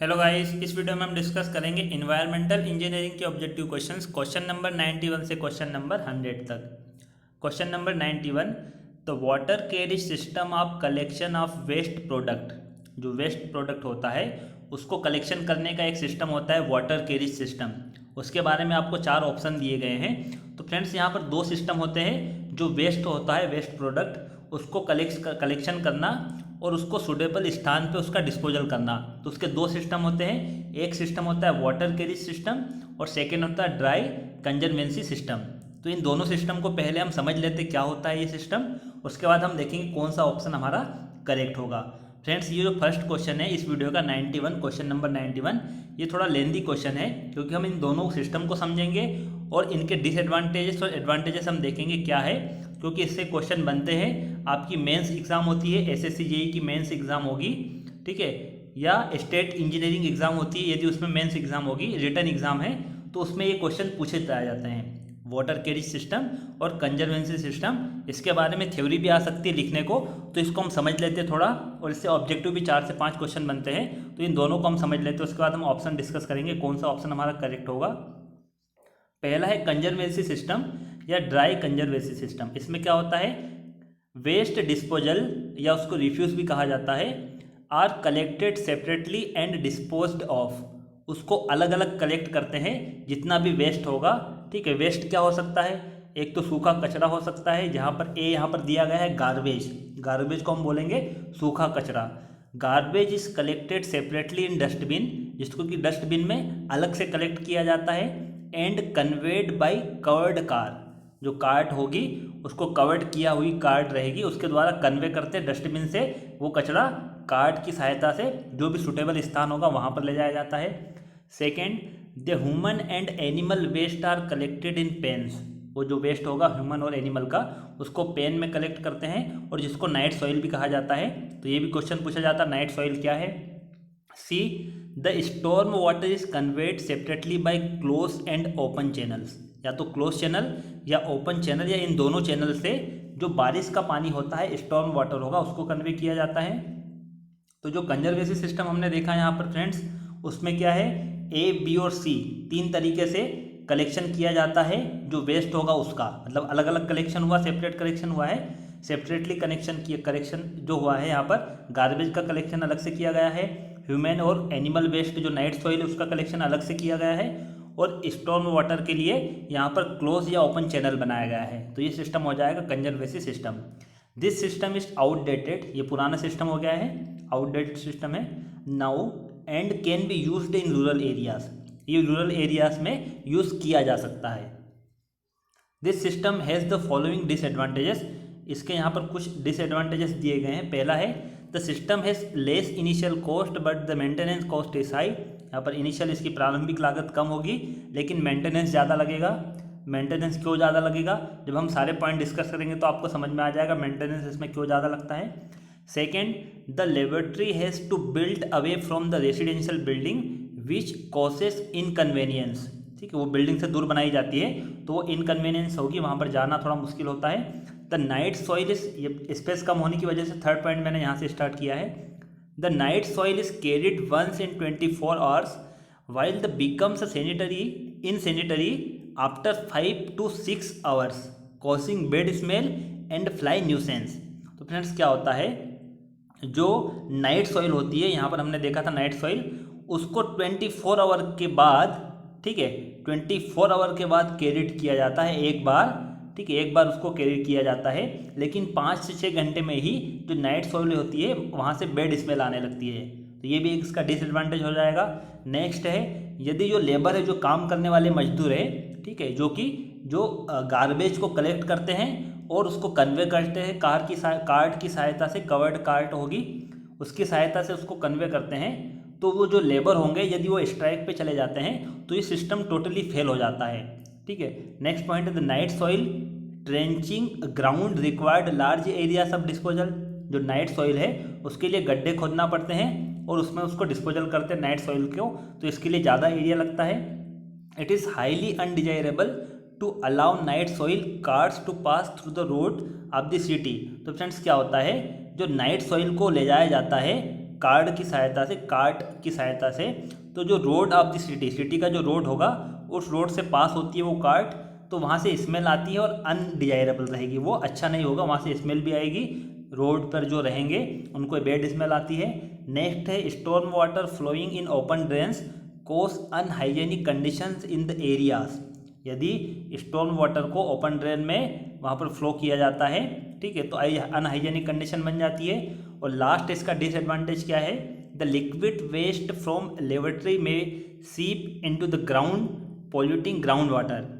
Hello guys, इस video में हम डिस्कस करेंगे इन्वायरमेंटल इंजीनियरिंग के ऑब्जेक्टिव क्वेश्चंस क्वेश्चन नंबर 91 से क्वेश्चन नंबर 100 तक। Question number 91, the water carriage system of collection of waste product. जो वेस्ट प्रोडक्ट होता है उसको कलेक्शन करने का एक सिस्टम होता है वाटर कैरेज सिस्टम। उसके बारे में आपको 4 ऑप्शन दिए गए हैं। तो फ्रेंड्स, यहाँ पर 2 सिस्टम होते हैं। जो वेस्ट होता है, वेस्ट प्रोडक्ट, उसको कलेक्शन करना और उसको सुटेबल स्थान पे उसका डिस्पोजल करना। तो उसके 2 सिस्टम होते हैं। एक सिस्टम होता है वाटर कैरेज सिस्टम और सेकेंड होता है ड्राई कंजर्वेंसी सिस्टम। तो इन दोनों सिस्टम को पहले हम समझ लेते क्या होता है ये सिस्टम, उसके बाद हम देखेंगे कौन सा ऑप्शन हमारा करेक्ट होगा। फ्रेंड्स, ये जो फर्स्ट क्वेश्चन है इस वीडियो का 91, क्वेश्चन नंबर 91, ये थोड़ा लेंदी क्वेश्चन है क्योंकि हम इन दोनों सिस्टम को समझेंगे और इनके डिसएडवांटेजेस और एडवांटेजेस हम देखेंगे क्या है, क्योंकि इससे क्वेश्चन बनते हैं। आपकी मेंस एग्जाम होती है, एसएससी जेईई की मेंस एग्जाम होगी, ठीक है, या स्टेट इंजीनियरिंग एग्जाम होती है। यदि उसमें मेंस एग्जाम होगी, रिटन एग्जाम है, तो उसमें ये क्वेश्चन पूछे जाते हैं। वाटर कैरेज सिस्टम और कंजर्वेंसी सिस्टम, इसके बारे में थ्योरी भी आ सकती है लिखने को, तो इसको हम समझ लेते हैं थोड़ा, और इससे ऑब्जेक्टिव भी 4 से 5 क्वेश्चन बनते हैं। तो इन दोनों को हम समझ लेते हैं, उसके बाद हम ऑप्शन डिस्कस करेंगे कौन सा ऑप्शन हमारा करेक्ट होगा। पहला है कंजर्वेंसी सिस्टम या ड्राई कंजर्वेंसी सिस्टम। इसमें क्या होता है, वेस्ट डिस्पोजल या उसको रिफ्यूज भी कहा जाता है, are collected separately and disposed of. उसको अलग अलग कलेक्ट करते हैं जितना भी वेस्ट होगा, ठीक है। वेस्ट क्या हो सकता है, एक तो सूखा कचरा हो सकता है, जहाँ पर यहाँ पर दिया गया है गार्बेज। गार्बेज को हम बोलेंगे सूखा कचरा। Garbage is collected separately in dustbin, जिसको कि डस्टबिन में अलग से कलेक्ट किया जाता है, and conveyed bye covered car. जो कार्ट होगी उसको कवर्ड किया हुई कार्ट रहेगी, उसके द्वारा कन्वे करते हैं डस्टबिन से वो कचरा, कार्ट की सहायता से जो भी सुटेबल स्थान होगा वहाँ पर ले जाया जाता है। Second, the human and animal waste are collected in pans. वो जो वेस्ट होगा ह्यूमन और एनिमल का, उसको पेन में कलेक्ट करते हैं, और जिसको नाइट सॉइल भी कहा जाता है। तो ये भी क्वेश्चन पूछा जाता है, नाइट सॉइल क्या है। C, the storm water is conveyed separately by close and open channels. या तो क्लोज चैनल या ओपन चैनल, या इन दोनों चैनल से जो बारिश का पानी होता है, स्टॉर्म वाटर होगा, उसको कन्वे किया जाता है। तो जो कंजर्वेंसी सिस्टम हमने देखा यहाँ पर फ्रेंड्स, उसमें क्या है, ए, बी और सी 3 तरीके से कलेक्शन किया जाता है जो वेस्ट होगा उसका। मतलब अलग अलग कलेक्शन हुआ, सेपरेट कलेक्शन हुआ है, सेपरेटली कलेक्शन जो हुआ है यहाँ पर, गार्बेज का कलेक्शन अलग से किया गया है, ह्यूमन और एनिमल वेस्ट जो नाइट सॉइल है उसका कलेक्शन अलग से किया गया है, और स्टॉर्म वाटर के लिए यहाँ पर क्लोज या ओपन चैनल बनाया गया है। तो ये सिस्टम हो जाएगा conservancy system. This system is outdated, ये पुराना सिस्टम हो गया है, आउटडेटेड सिस्टम है now, and can be used in rural areas. ये रूरल एरियाज में यूज़ किया जा सकता है। This system has the following disadvantages. इसके यहाँ पर कुछ डिसएडवांटेजेस दिए गए हैं। पहला है, the system has less initial cost but the maintenance cost is high. यहाँ पर इनिशियल इसकी प्रारंभिक लागत कम होगी, लेकिन मेंटेनेंस ज़्यादा लगेगा। मेंटेनेंस क्यों ज़्यादा लगेगा, जब हम सारे पॉइंट डिस्कस करेंगे तो आपको समझ में आ जाएगा मेंटेनेंस इसमें क्यों ज़्यादा लगता है। Second, the laboratory has to build away from the residential building which causes inconvenience. ठीक है, वो बिल्डिंग से दूर बनाई जाती है तो वो इनकन्वीनियंस होगी, वहाँ पर जाना थोड़ा मुश्किल होता है। द नाइट सॉइल इज, ये स्पेस कम होने की वजह से थर्ड पॉइंट मैंने यहाँ से स्टार्ट किया है। The night soil is carried once in 24 hours while the becomes sanitary insanitary after 5 to 6 hours causing bad smell and fly nuisance. तो फ्रेंड्स, क्या होता है, जो नाइट सॉइल होती है, यहाँ पर हमने देखा था नाइट सॉइल, उसको 24 आवर के बाद, ठीक है, 24 आवर के बाद कैरिड किया जाता है एक बार, ठीक है, एक बार उसको कैरी किया जाता है, लेकिन 5 से 6 घंटे में ही जो नाइट सॉइल होती है वहाँ से बेड स्मेल आने लगती है। तो ये भी एक इसका डिसएडवांटेज हो जाएगा। नेक्स्ट है, यदि जो लेबर है, जो काम करने वाले मजदूर है, ठीक है, जो गार्बेज को कलेक्ट करते हैं और उसको कन्वे करते हैं कार्ट की सहायता से, कवर्ड कार्ट होगी उसकी सहायता से उसको कन्वे करते हैं, तो वो जो लेबर होंगे यदि वो स्ट्राइक पे चले जाते हैं तो ये सिस्टम टोटली फेल हो जाता है। ठीक है, नेक्स्ट पॉइंट है, the night soil trenching ground required large areas of disposal. जो नाइट सॉइल है उसके लिए गड्ढे खोदना पड़ते हैं और उसमें उसको डिस्पोजल करते हैं नाइट सॉइल को, तो इसके लिए ज़्यादा एरिया लगता है। It is highly undesirable to allow night soil cars to pass through the road of the city. तो फ्रेंड्स, क्या होता है, जो नाइट सॉइल को ले जाया जाता है कार्ट की सहायता से तो जो रोड ऑफ द सिटी का जो रोड होगा उस रोड से पास होती है वो कार्ट, तो वहाँ से स्मेल आती है और अनडिजायरेबल रहेगी, वो अच्छा नहीं होगा, वहाँ से स्मेल भी आएगी, रोड पर जो रहेंगे उनको बैड स्मेल आती है। नेक्स्ट है storm water flowing in open drains cause unhygienic conditions in the areas. यदि स्टॉर्म वाटर को ओपन ड्रेन में वहाँ पर फ्लो किया जाता है, ठीक है, तो अनहाइजेनिक कंडीशन बन जाती है। और लास्ट इसका डिसएडवांटेज क्या है, the liquid waste from laboratory may seep into the ground polluting ground water.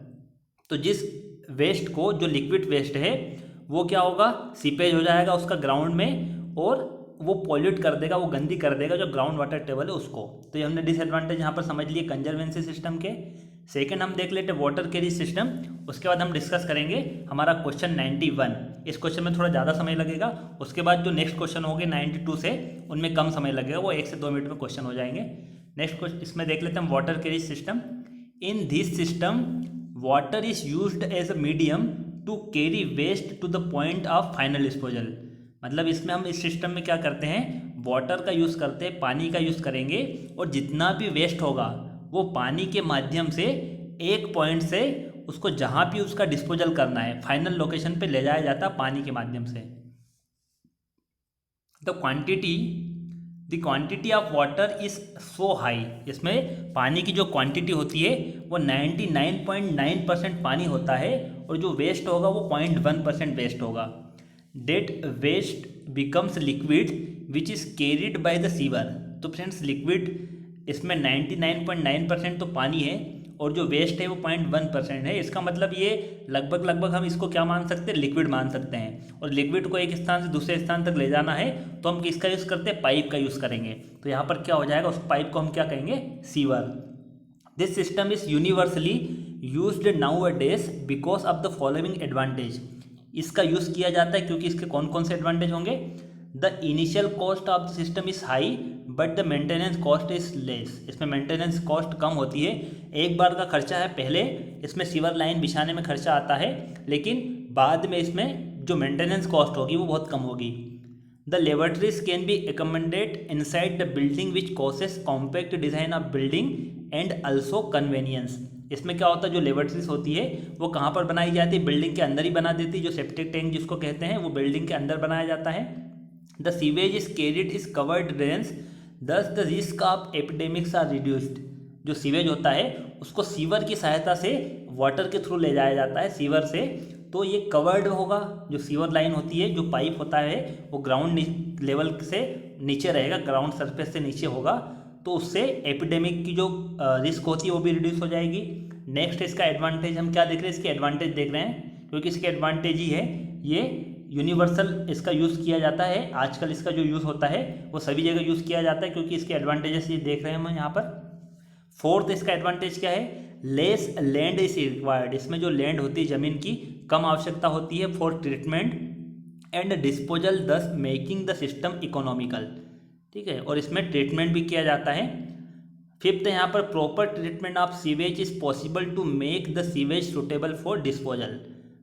तो जिस वेस्ट को, जो लिक्विड वेस्ट है वो क्या होगा, सीपेज हो जाएगा उसका ग्राउंड में और वो पॉल्यूट कर देगा, वो गंदी कर देगा जो ग्राउंड वाटर टेबल है उसको। तो ये हमने डिसएडवांटेज यहाँ पर समझ लिए कंजर्वेंसी सिस्टम के। सेकंड हम देख लेते हैं वाटर कैरेज सिस्टम, उसके बाद हम डिस्कस करेंगे हमारा क्वेश्चन 91। इस क्वेश्चन में थोड़ा ज़्यादा समय लगेगा, उसके बाद जो नेक्स्ट क्वेश्चन होंगे 92 से उनमें कम समय लगेगा, वो 1 से 2 मिनट में क्वेश्चन हो जाएंगे। नेक्स्ट क्वेश्चन इसमें देख लेते हैं हम water carriage system. In this system water is used as a medium to carry waste to the point of final disposal. मतलब इसमें हम इस सिस्टम में क्या करते हैं, वाटर का यूज़ करते हैं, पानी का यूज़ करेंगे और जितना भी वेस्ट होगा वो पानी के माध्यम से एक पॉइंट से उसको जहाँ भी उसका डिस्पोजल करना है फाइनल लोकेशन पे ले जाया जाता है पानी के माध्यम से। The quantity of water is so high, इसमें पानी की जो क्वांटिटी होती है वो 99.9% पानी होता है और जो वेस्ट होगा वो 0.1% वेस्ट होगा। That waste becomes liquid which is carried by the sewer. तो फ्रेंड्स लिक्विड इसमें 99.9% तो पानी है और जो वेस्ट है वो 0.1% है। इसका मतलब ये लगभग हम इसको क्या मान सकते हैं, लिक्विड मान सकते हैं। और लिक्विड को एक स्थान से दूसरे स्थान तक ले जाना है तो हम किसका यूज़ करते हैं, पाइप का यूज़ करेंगे। तो यहाँ पर क्या हो जाएगा, उस पाइप को हम क्या कहेंगे, sewer. This system is universally used now a days because of the following advantage. इसका यूज़ किया जाता है क्योंकि इसके कौन कौन से एडवांटेज होंगे। The initial cost of the system is high but the maintenance cost is less. इसमें मेंटेनेंस कॉस्ट कम होती है, एक बार का खर्चा है, पहले इसमें सीवर लाइन बिछाने में खर्चा आता है लेकिन बाद में इसमें जो मेंटेनेंस कॉस्ट होगी वो बहुत कम होगी। The laboratories can be accommodated inside the building which causes compact design of building and also convenience. इसमें क्या होता है, जो लेबोरेटरीज होती है वो कहाँ पर बनाई जाती है, बिल्डिंग के अंदर ही बना देती है। जो सेप्टिक टैंक जिसको कहते हैं वो बिल्डिंग के अंदर बनाया जाता है। The sewage is carried is covered drains thus the risk of epidemics are reduced. जो सीवेज होता है उसको सीवर की सहायता से वाटर के थ्रू ले जाया जाता है सीवर से, तो ये कवर्ड होगा। जो सीवर लाइन होती है, जो पाइप होता है वो ग्राउंड लेवल से नीचे रहेगा, ग्राउंड सरफेस से नीचे होगा, तो उससे एपिडेमिक की जो रिस्क होती है वो भी रिड्यूस हो जाएगी। नेक्स्ट इसका एडवांटेज हम क्या देख रहे हैं, इसके एडवांटेज देख रहे हैं क्योंकि इसके एडवांटेज ही है ये यूनिवर्सल इसका यूज़ किया जाता है। आजकल इसका जो यूज़ होता है वो सभी जगह यूज़ किया जाता है क्योंकि इसके एडवांटेजेस ये देख रहे हैं हम यहाँ पर। फोर्थ इसका एडवांटेज क्या है, लेस लैंड इज रिक्वायर्ड। इसमें जो लैंड होती है ज़मीन की कम आवश्यकता होती है फॉर ट्रीटमेंट एंड डिस्पोजल दस मेकिंग द सिस्टम इकोनॉमिकल। ठीक है, और इसमें ट्रीटमेंट भी किया जाता है। फिफ्थ यहाँ पर proper treatment of sewage is possible to make the sewage suitable for disposal.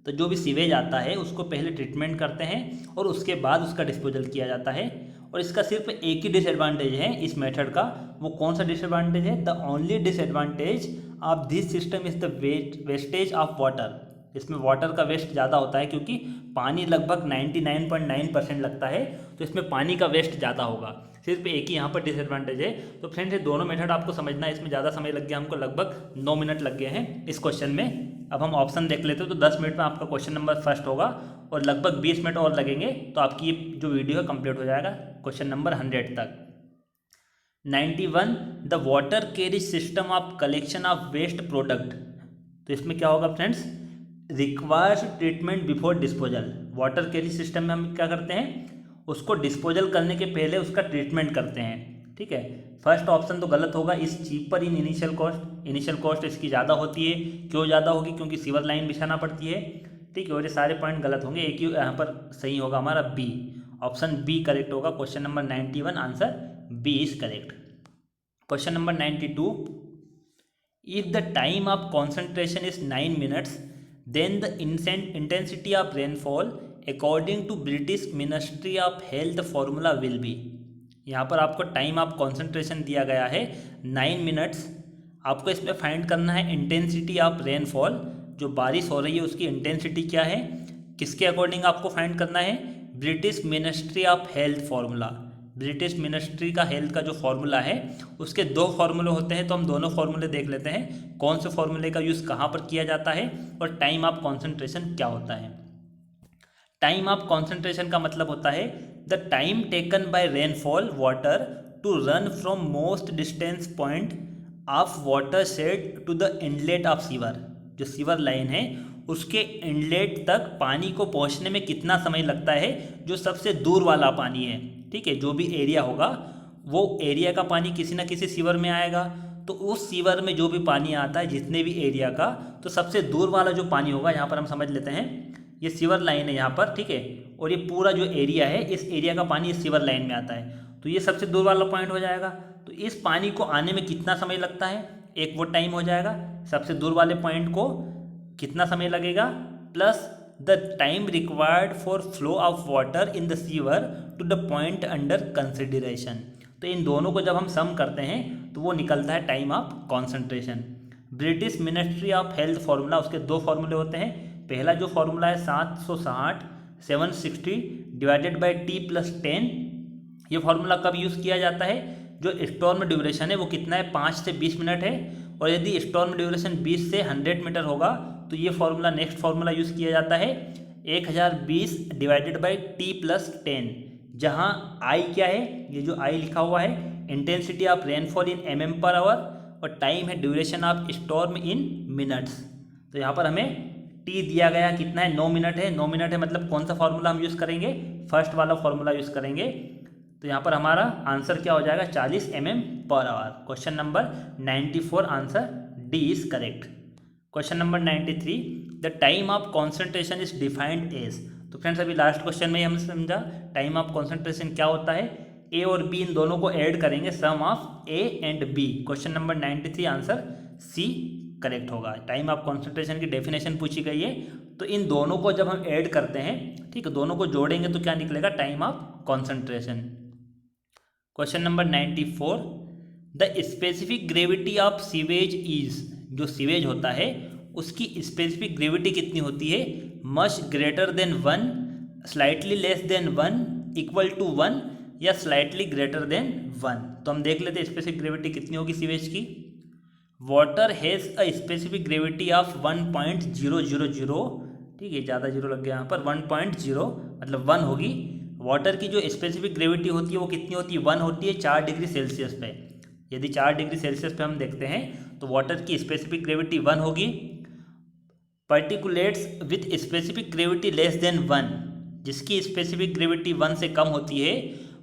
तो जो भी सीवेज आता है उसको पहले ट्रीटमेंट करते हैं और उसके बाद उसका डिस्पोजल किया जाता है। और इसका सिर्फ एक ही डिसएडवांटेज है इस मेथड का, वो कौन सा डिसएडवांटेज है, the only disadvantage of this system is the wastage of water. इसमें वाटर का वेस्ट ज़्यादा होता है क्योंकि पानी लगभग 99.9% लगता है, तो इसमें पानी का वेस्ट ज़्यादा होगा। सिर्फ एक ही यहाँ पर डिसएडवांटेज है। तो फ्रेंड्स ये दोनों मेथड आपको समझना है, इसमें ज़्यादा समय लग गया, हमको लगभग 9 मिनट लग गए हैं इस क्वेश्चन में। अब हम ऑप्शन देख लेते हैं, तो 10 मिनट में आपका क्वेश्चन नंबर फर्स्ट होगा और लगभग 20 मिनट और लगेंगे तो आपकी ये जो वीडियो है कंप्लीट हो जाएगा क्वेश्चन नंबर 100 तक। 91 the water carriage system of collection of waste product. तो इसमें क्या होगा friends, requires treatment before disposal. Water carriage system में हम क्या करते हैं, उसको डिस्पोजल करने के पहले उसका ट्रीटमेंट करते हैं। ठीक है, फर्स्ट ऑप्शन तो गलत होगा, इस cheaper in initial cost. Initial cost इसकी ज़्यादा होती है, क्यों ज़्यादा होगी, क्योंकि सीवर लाइन बिछाना पड़ती है। ठीक है, और ये सारे पॉइंट गलत होंगे, एक ही यहाँ पर सही होगा हमारा बी, ऑप्शन बी करेक्ट होगा। Question number 91 answer B is correct. Question number 92 if the time of concentration is 9 minutes then the intensity of rainfall according to British ministry of health formula will be. यहाँ पर आपको time of concentration दिया गया है 9 minutes. आपको इसमें find करना है इंटेंसिटी ऑफ रेनफॉल, जो बारिश हो रही है उसकी इंटेंसिटी क्या है, किसके अकॉर्डिंग आपको फाइंड करना है, British ministry of health formula. British ministry का हेल्थ का जो फार्मूला है उसके 2 फार्मूले होते हैं, तो हम दोनों फार्मूले देख लेते हैं कौन से फार्मूले का यूज़ कहाँ पर किया जाता है और टाइम ऑफ कॉन्सेंट्रेशन क्या होता है। टाइम ऑफ कॉन्सेंट्रेशन का मतलब होता है the time taken by rainfall water to run from most distance point of water shed to the inlet of sewer. जो सीवर लाइन है उसके इनलेट तक पानी को पहुंचने में कितना समय लगता है, जो सबसे दूर वाला पानी है, ठीक है, जो भी एरिया होगा वो एरिया का पानी किसी ना किसी सीवर में आएगा, तो उस सीवर में जो भी पानी आता है जितने भी एरिया का, तो सबसे दूर वाला जो पानी होगा, यहाँ पर हम समझ लेते हैं ये सीवर लाइन है यहाँ पर, ठीक है, और ये पूरा जो एरिया है इस एरिया का पानी इस सीवर लाइन में आता है, तो ये सबसे दूर वाला पॉइंट हो जाएगा। तो इस पानी को आने में कितना समय लगता है, एक वो टाइम हो जाएगा, सबसे दूर वाले पॉइंट को कितना समय लगेगा, plus the time required for flow of water in the sewer to the point under consideration. तो इन दोनों को जब हम सम करते हैं तो वो निकलता है time of concentration. British ministry of health formula, उसके 2 फार्मूले होते हैं। पहला जो फार्मूला है 760 डिवाइडेड बाई T+10। ये फार्मूला कब यूज़ किया जाता है, जो स्टॉर्म ड्यूरेशन है वो कितना है, 5 से 20 मिनट है, और यदि स्टॉर्म ड्यूरेशन 20 से 100 मीटर होगा तो ये फार्मूला नेक्स्ट फार्मूला यूज़ किया जाता है 1020 डिवाइडेड बाई T+10, जहाँ I क्या है, ये जो I लिखा हुआ है intensity of rainfall in mm per our, और टाइम है duration of storm in minutes. तो यहाँ पर हमें T दिया गया कितना है, 9 मिनट है। 9 मिनट है मतलब कौन सा फार्मूला हम यूज़ करेंगे, फर्स्ट वाला फार्मूला यूज़ करेंगे। तो यहाँ पर हमारा आंसर क्या हो जाएगा, 40 mm per hour. Question number 94 answer D is correct. Question number 93, the time of concentration is defined as. तो फ्रेंड्स अभी लास्ट क्वेश्चन में हम समझा टाइम ऑफ कॉन्सेंट्रेशन क्या होता है, ए और बी इन दोनों को ऐड करेंगे, sum of a and b. Question number 93 answer C correct होगा। टाइम ऑफ कॉन्सेंट्रेशन की डेफिनेशन पूछी गई है, तो इन दोनों को जब हम ऐड करते हैं, ठीक है, दोनों को जोड़ेंगे तो क्या निकलेगा, time of concentration. Question number 94, the specific gravity of sewage is. जो सीवेज होता है उसकी स्पेसिफिक ग्रेविटी कितनी होती है, much greater than 1, slightly less than 1, equal to 1, या स्लाइटली ग्रेटर देन 1। तो हम देख लेते हैं स्पेसिफिक ग्रेविटी कितनी होगी सीवेज की। Water has a specific gravity of 1.000, ठीक है, ज़्यादा जीरो लग गया यहाँ पर, 1.0 मतलब 1 होगी। वाटर की जो स्पेसिफिक ग्रेविटी होती है वो कितनी होती है, 1 होती है 4 डिग्री सेल्सियस पे। यदि 4 डिग्री सेल्सियस पे हम देखते हैं तो वाटर की स्पेसिफिक ग्रेविटी 1 होगी। Particulates with specific gravity less than 1, जिसकी स्पेसिफिक ग्रेविटी 1 से कम होती है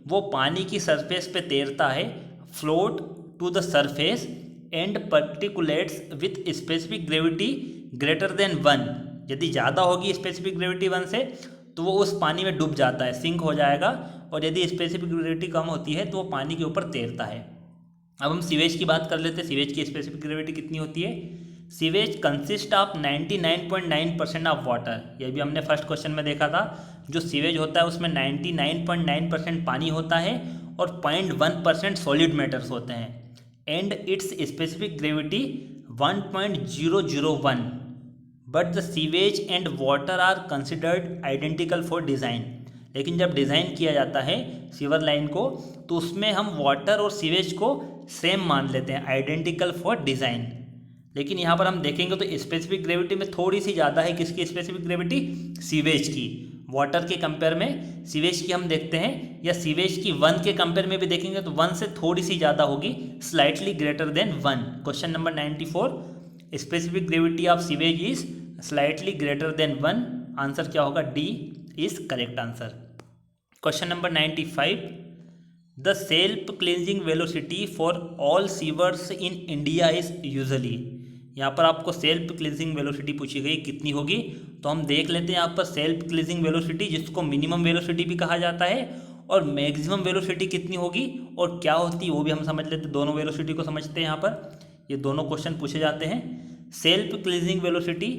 वो पानी की सरफेस पे तैरता है, float to the surface, and particulates with specific gravity greater than 1, यदि ज़्यादा होगी स्पेसिफिक ग्रेविटी 1 से तो वो उस पानी में डूब जाता है, सिंक हो जाएगा, और यदि स्पेसिफिक ग्रेविटी कम होती है तो वो पानी के ऊपर तैरता है। अब हम सीवेज की बात कर लेते हैं, सीवेज की स्पेसिफिक ग्रेविटी कितनी होती है। Sewage consist of 99.9% of water. ये भी हमने फर्स्ट क्वेश्चन में देखा था, जो सीवेज होता है उसमें 99.9% पानी होता है और 0.1% सॉलिड मैटर्स होते हैं, and its specific gravity 1.001, but the sewage and water are considered identical for design. लेकिन जब डिज़ाइन किया जाता है सीवर लाइन को तो उसमें हम वाटर और सीवेज को सेम मान लेते हैं, आइडेंटिकल फॉर डिज़ाइन। लेकिन यहाँ पर हम देखेंगे तो स्पेसिफिक ग्रेविटी में थोड़ी सी ज़्यादा है, किसकी स्पेसिफिक ग्रेविटी, सीवेज की। वाटर के कंपेयर में सीवेज की हम देखते हैं, या सीवेज की 1 के कंपेयर में भी देखेंगे तो 1 से थोड़ी सी ज़्यादा होगी, slightly greater than 1। Question number 94, specific gravity of sewage is slightly greater than 1। Answer क्या होगा, D is correct answer. Question number 95, the self cleansing velocity for all sewers in India is usually. यहाँ पर आपको self cleansing velocity पूछी गई कितनी होगी, तो हम देख लेते हैं यहाँ पर सेल्फ क्लींजिंग वेलोसिटी, जिसको मिनिमम वेलोसिटी भी कहा जाता है, और मैक्सिमम वेलोसिटी कितनी होगी और क्या होती है वो भी हम समझ लेते हैं। दोनों वेलोसिटी को समझते हैं, यहाँ पर ये दोनों क्वेश्चन पूछे जाते हैं। Self cleansing velocity,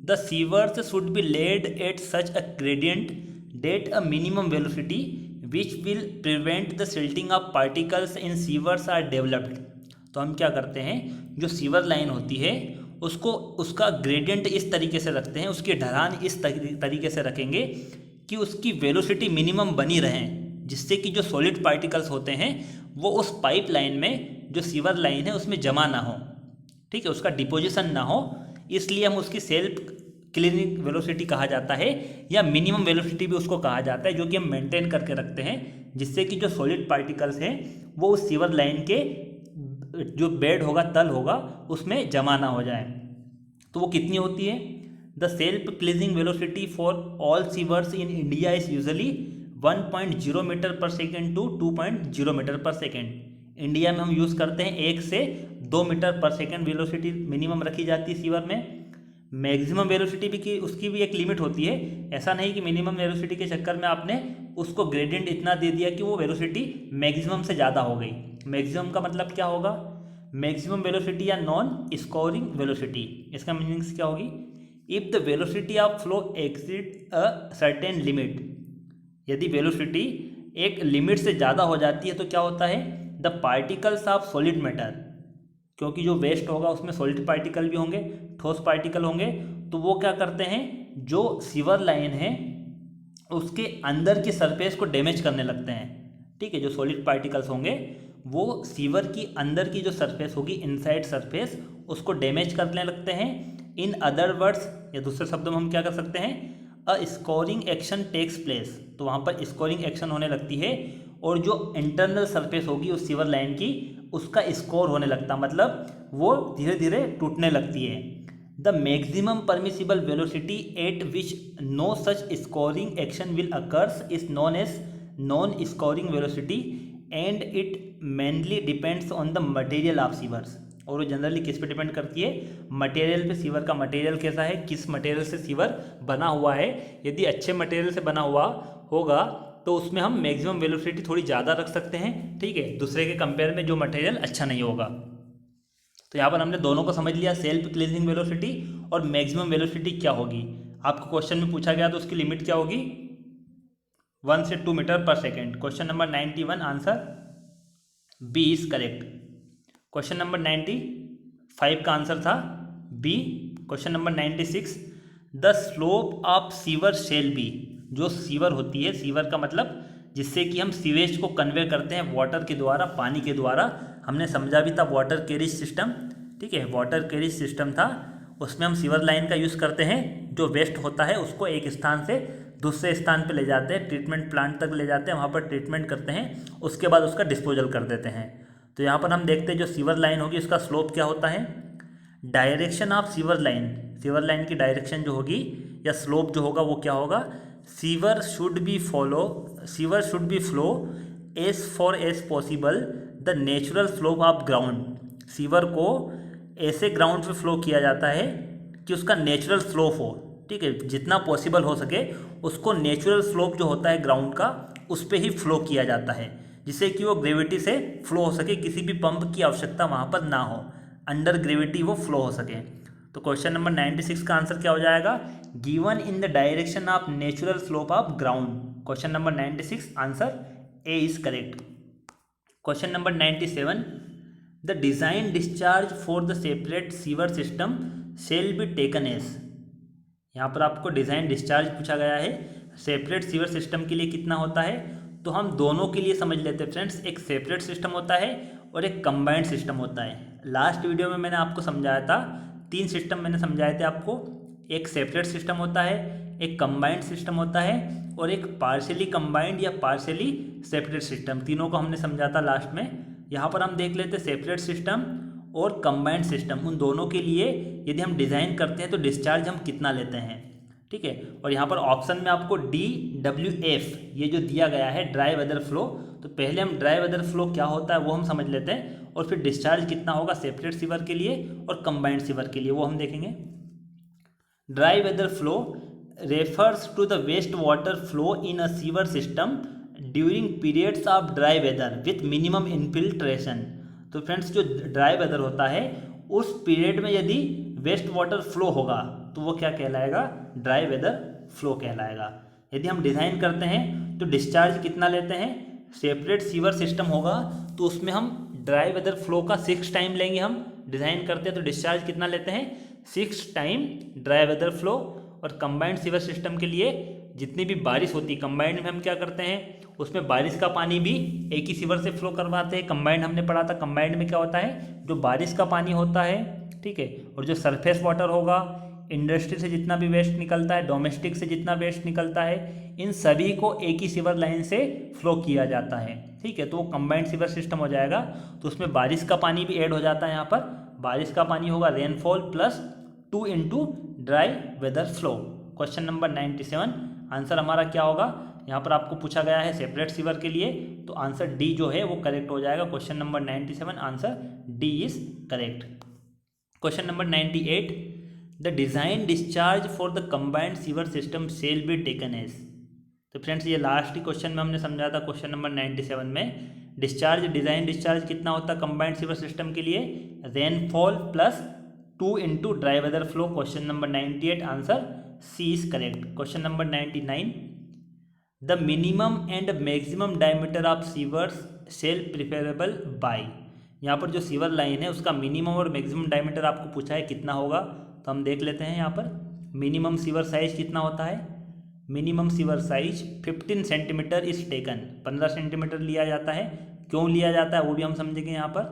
the sewers should be laid at such a gradient that a minimum velocity which will prevent the silting of particles in sewers are developed. तो हम क्या करते हैं, जो सीवर लाइन होती है उसको उसका ग्रेडियंट इस तरीके से रखते हैं, उसकी ढलान इस तरीके से रखेंगे कि उसकी वेलोसिटी मिनिमम बनी रहे, जिससे कि जो सॉलिड पार्टिकल्स होते हैं वो उस पाइप लाइन में, जो सीवर लाइन है उसमें जमा ना हो, ठीक है, उसका डिपोजिशन ना हो। इसलिए हम उसकी सेल्फ क्लीनिंग वेलोसिटी कहा जाता है, या मिनिमम वेलोसिटी भी उसको कहा जाता है, जो कि हम मेंटेन करके रखते हैं, जिससे कि जो सॉलिड पार्टिकल्स हैं वो उस सीवर लाइन के जो बेड होगा, तल होगा, उसमें जमा ना हो जाए। तो वो कितनी होती है? The self cleansing velocity for all sewers in India is usually 1.0 metre per second to 2.0 metre per second. India में हम यूज़ करते हैं 1 से 2 metre per second velocity minimum रखी जाती है सीवर में। मैक्सिमम वेलोसिटी भी की उसकी भी एक लिमिट होती है। ऐसा नहीं कि मिनिमम वेलोसिटी के चक्कर में आपने उसको ग्रेडियंट इतना दे दिया कि वो वेलोसिटी मैक्सिमम से ज़्यादा हो गई। मैक्सिमम का मतलब क्या होगा? मैक्सिमम वेलोसिटी या नॉन स्कोरिंग वेलोसिटी। इसका मीनिंग्स क्या होगी? If the velocity of flow exceed a certain limit, यदि वेलोसिटी एक लिमिट से ज़्यादा हो जाती है तो क्या होता है? The particles of solid matter, क्योंकि जो वेस्ट होगा उसमें सॉलिड पार्टिकल भी होंगे, ठोस पार्टिकल होंगे, तो वो क्या करते हैं, जो सीवर लाइन है उसके अंदर की सरफेस को डैमेज करने लगते हैं। ठीक है, जो सॉलिड पार्टिकल्स होंगे वो सीवर की अंदर की जो सरफेस होगी, इनसाइड सरफेस, उसको डैमेज करने लगते हैं। इन अदर वर्ड्स, या दूसरे शब्दों में हम क्या कर सकते हैं, a scoring action takes place. तो वहाँ पर स्कोरिंग एक्शन होने लगती है, और जो इंटरनल सरफेस होगी उस सीवर लाइन की, उसका स्कोर होने लगता, मतलब वो धीरे धीरे टूटने लगती है। The maximum permissible velocity at which no such scouring action will occurs is known as non scouring velocity, and it mainly depends on the material of sewers. और वो जनरली किस पे डिपेंड करती है? मटेरियल पे। सीवर का material कैसा है, किस मटेरियल से सीवर बना हुआ है। यदि अच्छे मटेरियल से बना हुआ होगा तो उसमें हम मैक्सिमम वेलोसिटी थोड़ी ज़्यादा रख सकते हैं, ठीक है, दूसरे के कंपेयर में जो मटेरियल अच्छा नहीं होगा। तो यहाँ पर हमने दोनों को समझ लिया, सेल्फ क्लीजिंग वेलोसिटी और मैक्सिमम वेलोसिटी क्या होगी। आपको क्वेश्चन में पूछा गया तो उसकी लिमिट क्या होगी? 1 से 2 metre per second. Question number 91, answer B is correct. Question number 95 का आंसर था B. Question number 96, the slope of sewer shall be. जो सीवर होती है, सीवर का मतलब जिससे कि हम सीवेज को कन्वे करते हैं वाटर के द्वारा, पानी के द्वारा। हमने समझा भी था वाटर कैरेज सिस्टम, ठीक है, वाटर कैरेज सिस्टम था, उसमें हम सीवर लाइन का यूज़ करते हैं। जो वेस्ट होता है उसको एक स्थान से दूसरे स्थान पे ले जाते हैं, ट्रीटमेंट प्लांट तक ले जाते हैं, वहाँ पर ट्रीटमेंट करते हैं, उसके बाद उसका डिस्पोजल कर देते हैं। तो यहाँ पर हम देखते हैं जो सीवर लाइन होगी उसका स्लोप क्या होता है। Direction of sewer line, sewer line की डायरेक्शन जो होगी या स्लोप जो होगा वो क्या होगा? Sewer should be flow as far as possible the natural slope of ground. Sewer को ऐसे ग्राउंड पे फ्लो किया जाता है कि उसका नेचुरल स्लोप हो, ठीक है, जितना पॉसिबल हो सके उसको नेचुरल स्लोप जो होता है ग्राउंड का, उस पर ही फ्लो किया जाता है, जिससे कि वो ग्रेविटी से फ्लो हो सके, किसी भी पंप की आवश्यकता वहाँ पर ना हो, अंडर ग्रेविटी वो फ्लो हो सके। तो क्वेश्चन नंबर 96 का आंसर क्या हो जाएगा? Given in the direction of natural slope of ground. Question number 96, answer A is correct. Question number 97, the design discharge for the separate sewer system shall be taken as. यहाँ पर आपको design discharge पूछा गया है, separate sewer system के लिए कितना होता है? तो हम दोनों के लिए समझ लेते हैं फ्रेंड्स। एक सेपरेट सिस्टम होता है और एक कंबाइंड सिस्टम होता है। लास्ट वीडियो में मैंने आपको समझाया था, 3 सिस्टम मैंने समझाए थे आपको। एक सेपरेट सिस्टम होता है, एक कंबाइंड सिस्टम होता है, और एक पार्शियली कंबाइंड या पार्शियली सेपरेट सिस्टम। तीनों को हमने समझा था लास्ट में। यहाँ पर हम देख लेते सेपरेट सिस्टम और कंबाइंड सिस्टम, उन दोनों के लिए यदि हम डिज़ाइन करते हैं तो डिस्चार्ज हम कितना लेते हैं, ठीक है। और यहाँ पर ऑप्शन में आपको DWF ये जो दिया गया है, ड्राई वेदर फ्लो, तो पहले हम ड्राई वेदर फ्लो क्या होता है वो हम समझ लेते हैं, और फिर डिस्चार्ज कितना होगा सेपरेट सीवर के लिए और कंबाइंड सीवर के लिए वो हम देखेंगे। Dry weather flow refers to the waste water flow in a sewer system during periods of dry weather with minimum infiltration. तो फ्रेंड्स, जो ड्राई वेदर होता है उस पीरियड में यदि वेस्ट वाटर फ्लो होगा तो वो क्या कहलाएगा? ड्राई वेदर फ्लो कहलाएगा। यदि हम डिज़ाइन करते हैं तो डिस्चार्ज कितना लेते हैं, सेपरेट सीवर सिस्टम होगा तो उसमें हम ड्राई वेदर फ्लो का 6 टाइम लेंगे, हम डिज़ाइन करते हैं तो डिस्चार्ज कितना लेते हैं 6 टाइम ड्राई वेदर फ्लो। और कंबाइंड सीवर सिस्टम के लिए जितनी भी बारिश होती है कंबाइंड में हम क्या करते हैं, उसमें बारिश का पानी भी एक ही सीवर से फ्लो करवाते हैं। कंबाइंड हमने पढ़ा था, कंबाइंड में क्या होता है, जो बारिश का पानी होता है, ठीक है, और जो सरफेस वाटर होगा, इंडस्ट्री से जितना भी वेस्ट निकलता है, डोमेस्टिक से जितना वेस्ट निकलता है, इन सभी को एक ही सीवर लाइन से फ्लो किया जाता है, ठीक है। तो वो कंबाइंड सीवर सिस्टम हो जाएगा। तो उसमें बारिश का पानी भी ऐड हो जाता है। यहाँ पर बारिश का पानी होगा rainfall plus 2 into dry weather flow. Question number 97 answer हमारा क्या होगा, यहाँ पर आपको पूछा गया है सेपरेट सीवर के लिए, तो आंसर डी जो है वो करेक्ट हो जाएगा। Question number 97 answer D is correct. Question number 98 the design discharge for the combined sewer system shall be taken as. तो फ्रेंड्स ये लास्ट ही क्वेश्चन में हमने समझा था क्वेश्चन नंबर 97 में डिस्चार्ज डिज़ाइन डिस्चार्ज कितना होता है कंबाइंड सीवर सिस्टम के लिए, rainfall plus 2 into dry weather flow. Question number 98 answer C is correct. Question number 99 the minimum and maximum diameter of sewers shall preferable by. यहाँ पर जो sewer line है उसका मिनिमम और मैक्सिमम डायमीटर आपको पूछा है कितना होगा, तो हम देख लेते हैं। यहाँ पर मिनिमम सीवर साइज कितना होता है, minimum sewer size 15 centimetre is taken, 15 centimetre लिया जाता है। क्यों लिया जाता है वो भी हम समझेंगे। यहाँ पर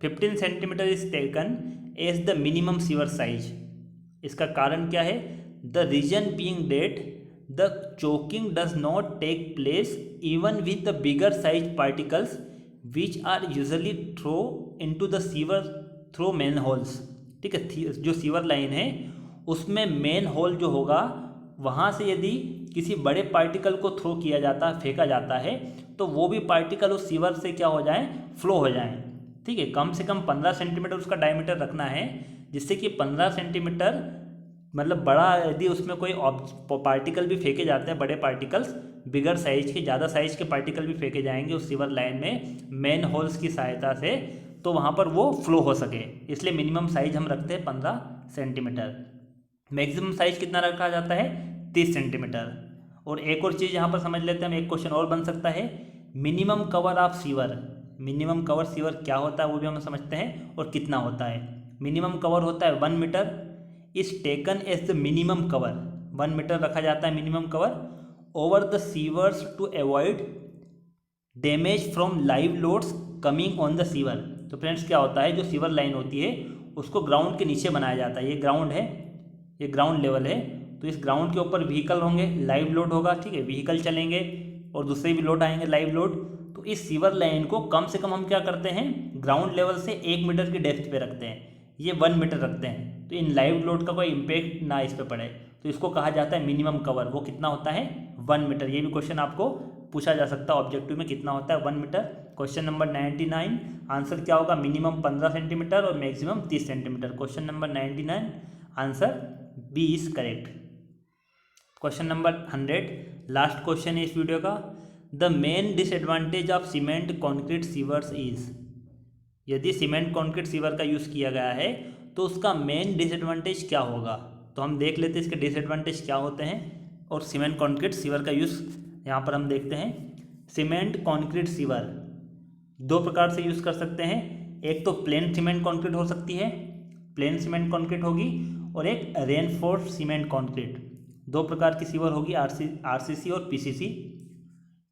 15 centimetre is taken as the minimum sewer size. इसका कारण क्या है, the reason being that the choking does not take place even with the bigger size particles which are usually throw into the sewer through manholes. ठीक है, जो sewer line है उसमें main whole जो होगा वहाँ से यदि किसी बड़े पार्टिकल को थ्रो किया जाता है, फेंका जाता है, तो वो भी पार्टिकल उस सीवर से क्या हो जाए, फ्लो हो जाए। ठीक है, कम से कम 15 सेंटीमीटर उसका डायमीटर रखना है, जिससे कि 15 सेंटीमीटर मतलब बड़ा यदि उसमें कोई पार्टिकल भी फेंके जाते हैं, बड़े पार्टिकल्स, बिगर साइज के, ज़्यादा साइज के पार्टिकल भी फेंके जाएंगे उस सीवर लाइन में मेन होल्स की सहायता से, तो वहाँ पर वो फ्लो हो सके। इसलिए मिनिमम साइज हम रखते हैं 15 सेंटीमीटर। मैक्सिमम साइज कितना रखा जाता है, 30 सेंटीमीटर। और एक और चीज़ यहाँ पर समझ लेते हैं हम, एक क्वेश्चन और बन सकता है, minimum cover of sewer. Minimum cover sewer क्या होता है वो भी हम समझते हैं और कितना होता है। मिनिमम कवर होता है 1 metre is taken as the minimum cover, 1 metre रखा जाता है minimum cover over the sewers to avoid damage from live loads coming on the sewer. तो फ्रेंड्स क्या होता है, जो सीवर लाइन होती है उसको ग्राउंड के नीचे बनाया जाता है। ये ग्राउंड है, ये ग्राउंड लेवल है, तो इस ग्राउंड के ऊपर व्हीकल होंगे, लाइव लोड होगा, ठीक है, व्हीकल चलेंगे और दूसरे भी लोड आएंगे लाइव लोड। तो इस सीवर लाइन को कम से कम हम क्या करते हैं, ग्राउंड लेवल से 1 मीटर की डेप्थ पे रखते हैं, ये 1 मीटर रखते हैं, तो इन लाइव लोड का कोई इम्पेक्ट ना इस पर पड़े, तो इसको कहा जाता है मिनिमम कवर। वो कितना होता है, 1 मीटर। ये भी क्वेश्चन आपको पूछा जा सकता है ऑब्जेक्टिव में, कितना होता है 1 मीटर। क्वेश्चन नंबर 99 आंसर क्या होगा, मिनिमम 15 सेंटीमीटर और maximum 30 centimetre. Question number 99 answer B is correct. Question number 100 last question है इस वीडियो का, the main disadvantage of cement concrete sewers is. यदि सीमेंट कॉन्क्रीट सीवर का यूज़ किया गया है तो उसका मेन डिसएडवांटेज क्या होगा, तो हम देख लेते हैं इसके डिसएडवांटेज क्या होते हैं और सीमेंट कॉन्क्रीट सीवर का यूज़ यहाँ पर हम देखते हैं। सीमेंट कॉन्क्रीट सीवर 2 प्रकार से यूज़ कर सकते हैं, एक तो प्लेन सीमेंट कॉन्क्रीट हो सकती है, प्लेन सीमेंट कॉन्क्रीट होगी, और एक रेनफोर्स्ड सीमेंट कॉन्क्रीट। 2 प्रकार की सीवर होगी, आरसीसी और PCC.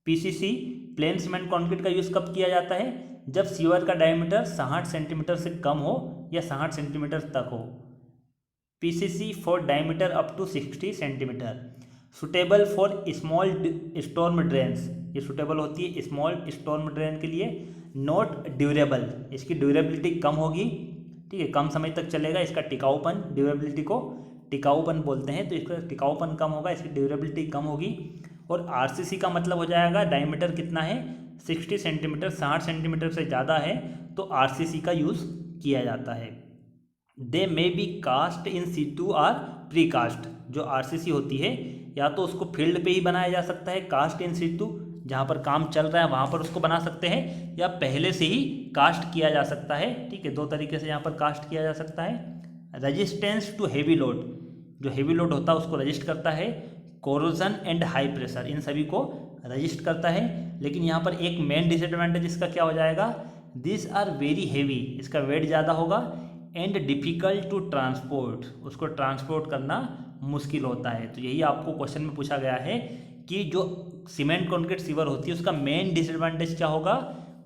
PCC plane cement concrete का यूज़ कब किया जाता है, जब सीवर का डायमीटर 60 सेंटीमीटर से कम हो या 60 सेंटीमीटर तक हो। PCC for diameter up to 60 centimetre. Suitable for small storm drains, ये सुटेबल होती है स्मॉल स्टॉर्म ड्रेन के लिए। नॉट ड्यूरेबल, इसकी ड्यूरेबिलिटी कम होगी, ठीक है, कम समय तक चलेगा, इसका टिकाऊपन, ड्यूरेबिलिटी को टिकाऊपन बोलते हैं, तो इसका टिकाऊपन कम होगा, इसकी ड्यूरेबिलिटी कम होगी। और आरसीसी का मतलब हो जाएगा डायमीटर कितना है, 60 सेंटीमीटर, 60 सेंटीमीटर से ज़्यादा है तो आरसीसी का यूज़ किया जाता है। They may be cast in situ और प्री कास्ट। जो आरसीसी होती है या तो उसको फील्ड पे ही बनाया जा सकता है, कास्ट इन सीटू, जहाँ पर काम चल रहा है वहाँ पर उसको बना सकते हैं, या पहले से ही कास्ट किया जा सकता है। ठीक है, 2 तरीके से यहाँ पर कास्ट किया जा सकता है। रेजिस्टेंस टू हेवी लोड, जो हेवी लोड होता है उसको रजिस्ट करता है। कोरोजन एंड हाई प्रेशर, इन सभी को रजिस्ट करता है। लेकिन यहाँ पर एक मेन डिसएडवांटेज इसका क्या हो जाएगा, दिस आर वेरी हेवी, इसका वेट ज़्यादा होगा, एंड डिफ़िकल्ट टू ट्रांसपोर्ट, उसको ट्रांसपोर्ट करना मुश्किल होता है। तो यही आपको क्वेश्चन में पूछा गया है कि जो सीमेंट कंक्रीट सीवर होती है उसका मेन डिसएडवांटेज क्या होगा,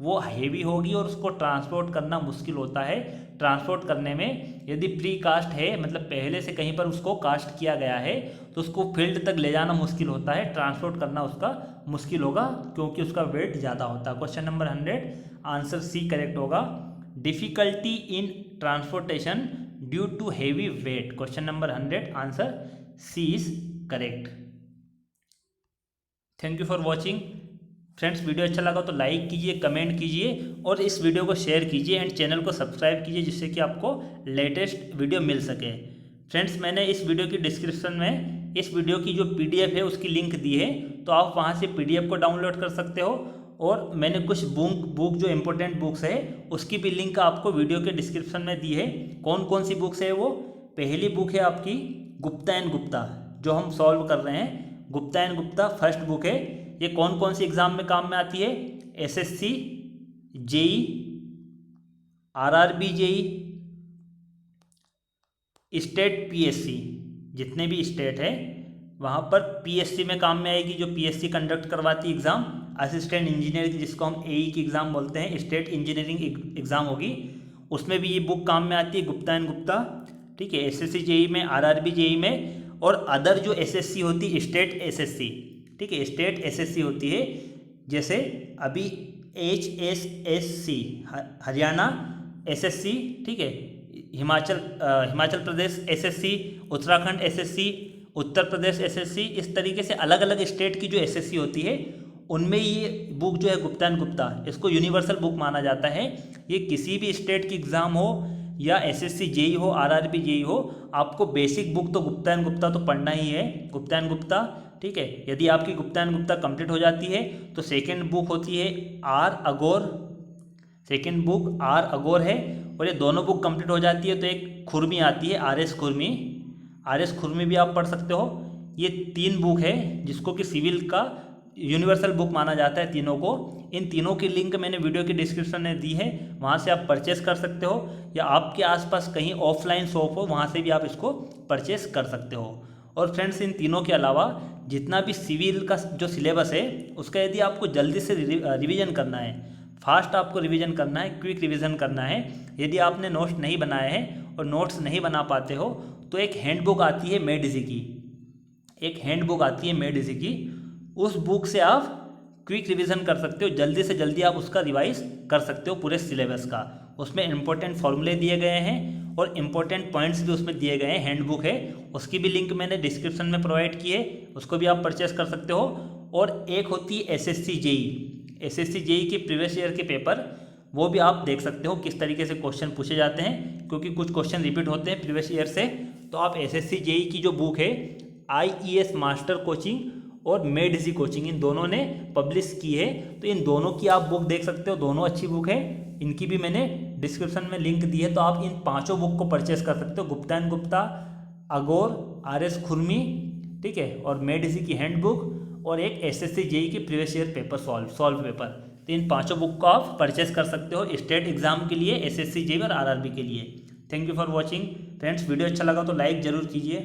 वो हेवी होगी और उसको ट्रांसपोर्ट करना मुश्किल होता है। ट्रांसपोर्ट करने में यदि प्री कास्ट है, मतलब पहले से कहीं पर उसको कास्ट किया गया है, तो उसको फील्ड तक ले जाना मुश्किल होता है, ट्रांसपोर्ट करना उसका मुश्किल होगा क्योंकि उसका वेट ज़्यादा होता है। Question number 100 answer C correct होगा, difficulty in transportation due to heavy weight. Question number 100 answer C is correct. Thank you for watching friends. Video अच्छा लगा तो लाइक कीजिए, कमेंट कीजिए और इस वीडियो को शेयर कीजिए एंड चैनल को सब्सक्राइब कीजिए जिससे कि आपको लेटेस्ट वीडियो मिल सके। फ्रेंड्स, मैंने इस वीडियो की डिस्क्रिप्शन में इस वीडियो की जो PDF है उसकी लिंक दी है, तो आप वहाँ से PDF को डाउनलोड कर सकते हो। और मैंने कुछ बुक जो इम्पोर्टेंट बुक्स है उसकी भी लिंक आपको वीडियो के डिस्क्रिप्शन में दी है। कौन कौन सी बुक्स है वो, पहली बुक है आपकी गुप्ता एंड गुप्ता, जो हम सॉल्व कर रहे हैं, Gupta and Gupta first book है। ये कौन कौन सी एग्ज़ाम में काम में आती है, SSC, JEE, RRB JEE, state PSC, जितने भी स्टेट है वहाँ पर PSC में काम में आएगी, जो PSC कंडक्ट करवाती एग्ज़ाम, असिस्टेंट इंजीनियर की, जिसको हम AE की एग्ज़ाम बोलते हैं, स्टेट इंजीनियरिंग एग्ज़ाम होगी, उसमें भी ये बुक काम में आती है, गुप्ता एंड गुप्ता। ठीक है, SSC JEE में, RRB JEE में, और अदर जो SSC होती है, स्टेट SSC, ठीक है, स्टेट SSC होती है, जैसे अभी HSSC हरियाणा SSC, ठीक है, Himachal Pradesh SSC, Uttarakhand SSC, Uttar Pradesh SSC, इस तरीके से अलग अलग स्टेट की जो SSC होती है उनमें ये बुक जो है गुप्ता एंड गुप्ता, इसको यूनिवर्सल बुक माना जाता है। ये किसी भी स्टेट की एग्ज़ाम हो या SSC JEE हो, RRB JEE हो, आपको बेसिक बुक तो गुप्ता एंड गुप्ता तो पढ़ना ही है, गुप्ता एंड गुप्ता। ठीक है, यदि आपकी गुप्ता एंड गुप्ता कंप्लीट हो जाती है तो सेकेंड बुक होती है R अगोर, सेकेंड बुक R अगोर है, और ये दोनों बुक कंप्लीट हो जाती है तो एक खुरमी आती है, RS खुरमी, RS खुरमी भी आप पढ़ सकते हो। ये 3 बुक है जिसको कि सिविल का यूनिवर्सल बुक माना जाता है तीनों को। इन तीनों की लिंक मैंने वीडियो के डिस्क्रिप्शन में दी है, वहाँ से आप परचेस कर सकते हो, या आपके आसपास कहीं ऑफलाइन शॉप हो वहाँ से भी आप इसको परचेस कर सकते हो। और फ्रेंड्स, इन तीनों के अलावा जितना भी सिविल का जो सिलेबस है उसका यदि आपको जल्दी से रिवीजन करना है, फास्ट आपको रिवीजन करना है, क्विक रिवीजन करना है, यदि आपने नोट्स नहीं बनाए हैं और नोट्स नहीं बना पाते हो, तो एक हैंडबुक आती है मेडिजी की, एक हैंडबुक आती है मेडिजी की, उस बुक से आप क्विक रिवीजन कर सकते हो, जल्दी से जल्दी आप उसका रिवाइज कर सकते हो पूरे सिलेबस का। उसमें इंपॉर्टेंट फॉर्मूले दिए गए हैं और इम्पोर्टेंट पॉइंट्स भी उसमें दिए गए हैं, हैंडबुक है, उसकी भी लिंक मैंने डिस्क्रिप्शन में प्रोवाइड की है, उसको भी आप परचेस कर सकते हो। और एक होती है SSC JEE के प्रीवियस ईयर के पेपर, वो भी आप देख सकते हो किस तरीके से क्वेश्चन पूछे जाते हैं, क्योंकि कुछ क्वेश्चन रिपीट होते हैं प्रीवियस ईयर से। तो आप SSC JEE की जो बुक है, IES मास्टर कोचिंग और मेडिजी कोचिंग, इन दोनों ने पब्लिश की है, तो इन दोनों की आप बुक देख सकते हो, दोनों अच्छी बुक है, इनकी भी मैंने डिस्क्रिप्शन में लिंक दी है, तो आप इन 5 बुक को परचेस कर सकते हो, गुप्ता एंड गुप्ता, अगोर, RS खुरमी, ठीक है, और मेडिजी की हैंडबुक, और एक SSC JEE के previous year paper solve paper. तो इन 5 बुक को आप परचेस कर सकते हो स्टेट एग्जाम के लिए, SSC JEE और RRB के लिए। Thank you for watching friends. Video अच्छा लगा तो लाइक ज़रूर कीजिए।